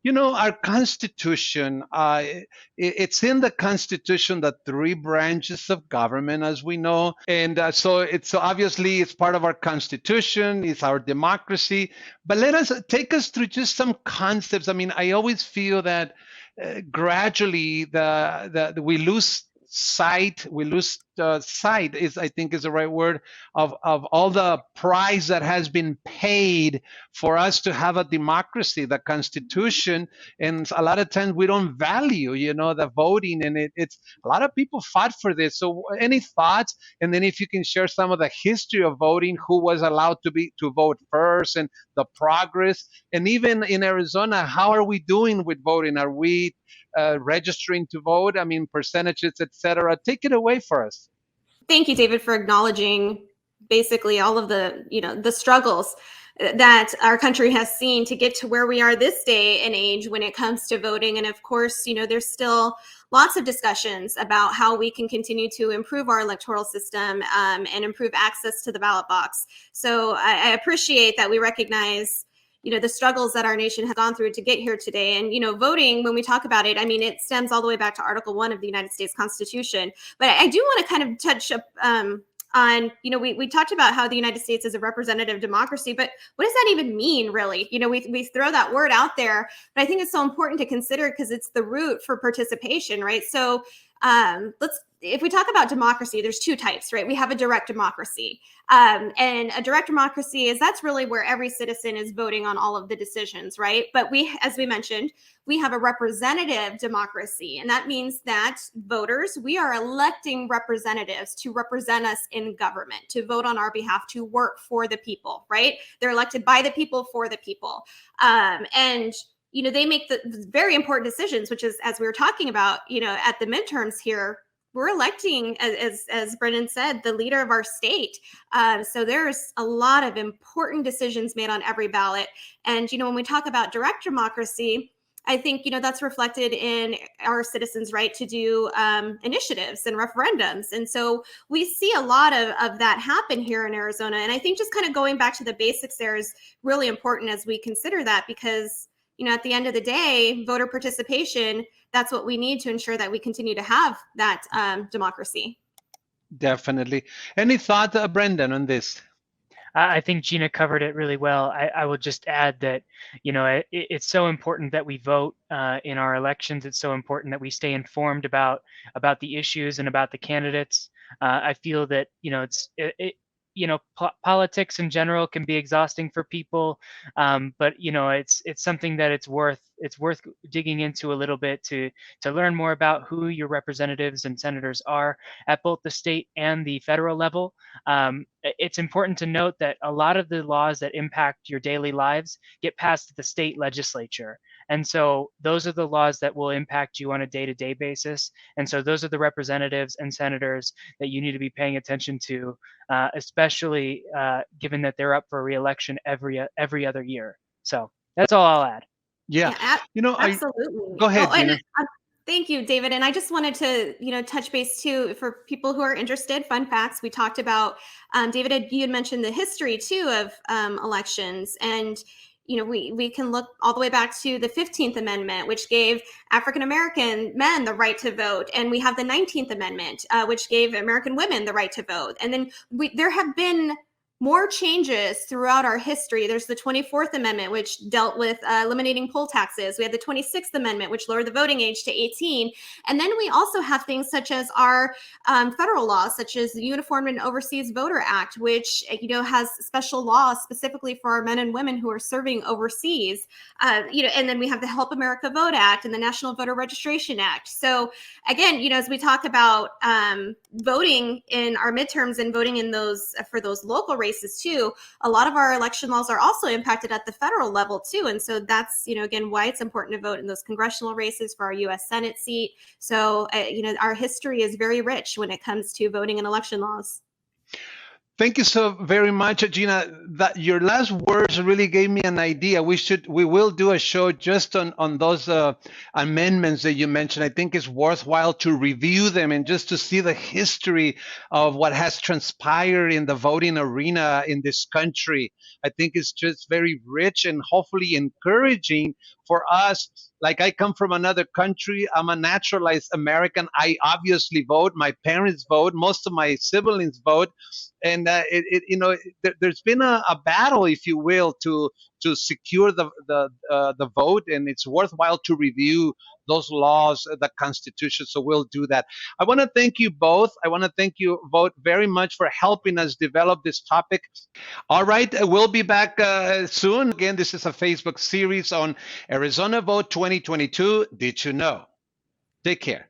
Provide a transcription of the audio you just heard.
Our Constitution, it's in the Constitution, the three branches of government, as we know. And so it's obviously it's part of our Constitution, it's our democracy. But let us take us through just some concepts. I mean, I always feel that gradually we lose sight is I think is the right word of all the price that has been paid for us to have a democracy, the Constitution. And a lot of times we don't value the voting, and it's a lot of people fought for this. So any thoughts? And then if you can share some of the history of voting, who was allowed to vote first, and the progress, and even in Arizona, how are we doing with voting? Are we registering to vote? I mean, percentages, etc. Take it away for us. Thank you, David, for acknowledging basically all of the, the struggles that our country has seen to get to where we are this day and age when it comes to voting. And of course, there's still lots of discussions about how we can continue to improve our electoral system and improve access to the ballot box. So I appreciate that we recognize the struggles that our nation has gone through to get here today. And, voting, when we talk about it, I mean, it stems all the way back to Article 1 of the United States Constitution. But I do want to kind of touch up on, we talked about how the United States is a representative democracy, but what does that even mean, really? We throw that word out there, but I think it's so important to consider because it's the root for participation, right? So if we talk about democracy, there's two types, right? We have a direct democracy. And a direct democracy that's really where every citizen is voting on all of the decisions, right? But as we mentioned, we have a representative democracy. And that means that voters, we are electing representatives to represent us in government, to vote on our behalf, to work for the people, right? They're elected by the people for the people. And they make the very important decisions, which is, as we were talking about, at the midterms here, we're electing, as Brendan said, the leader of our state. So there's a lot of important decisions made on every ballot. And, when we talk about direct democracy, I think, that's reflected in our citizens' right to do initiatives and referendums. And so we see a lot of that happen here in Arizona. And I think just kind of going back to the basics there is really important as we consider that, because at the end of the day, voter participation, that's what we need to ensure that we continue to have that democracy. Definitely. Any thought, Brendan, on this? I think Gina covered it really well. I will just add that, it's so important that we vote in our elections. It's so important that we stay informed about the issues and about the candidates. I feel that, politics in general can be exhausting for people, but it's something that it's worth digging into a little bit to learn more about who your representatives and senators are at both the state and the federal level. It's important to note that a lot of the laws that impact your daily lives get passed at the state legislature. And so those are the laws that will impact you on a day-to-day basis. And so those are the representatives and senators that you need to be paying attention to, especially given that they're up for re-election every other year. So that's all I'll add. Yeah. Absolutely. Go ahead, Gina. Thank you, David. And I just wanted to, touch base too, for people who are interested, fun facts. We talked about, David, you had mentioned the history too of elections. And we can look all the way back to the 15th Amendment, which gave African-American men the right to vote. And we have the 19th Amendment, which gave American women the right to vote. And then there have been more changes throughout our history. There's the 24th Amendment, which dealt with eliminating poll taxes. We had the 26th Amendment, which lowered the voting age to 18. And then we also have things such as our federal laws, such as the Uniform and Overseas Voter Act, which has special laws specifically for our men and women who are serving overseas. And then we have the Help America Vote Act and the National Voter Registration Act. So again, as we talk about voting in our midterms and voting in those for those local races too, a lot of our election laws are also impacted at the federal level too. And so that's, again, why it's important to vote in those congressional races for our U.S. Senate seat. So, our history is very rich when it comes to voting and election laws. Thank you so very much, Gina. that your last words really gave me an idea. We will do a show just on those amendments that you mentioned. I think it's worthwhile to review them and just to see the history of what has transpired in the voting arena in this country. I think it's just very rich and hopefully encouraging for us. Like, I come from another country. I'm a naturalized American. I obviously vote. My parents vote. Most of my siblings vote. And there's been a battle, if you will, to secure the vote, and it's worthwhile to review those laws, the Constitution. So we'll do that. I want to thank you both. I want to thank you both very much for helping us develop this topic. All right, we'll be back soon. Again, this is a Facebook series on Arizona Vote 2022. Did you know? Take care.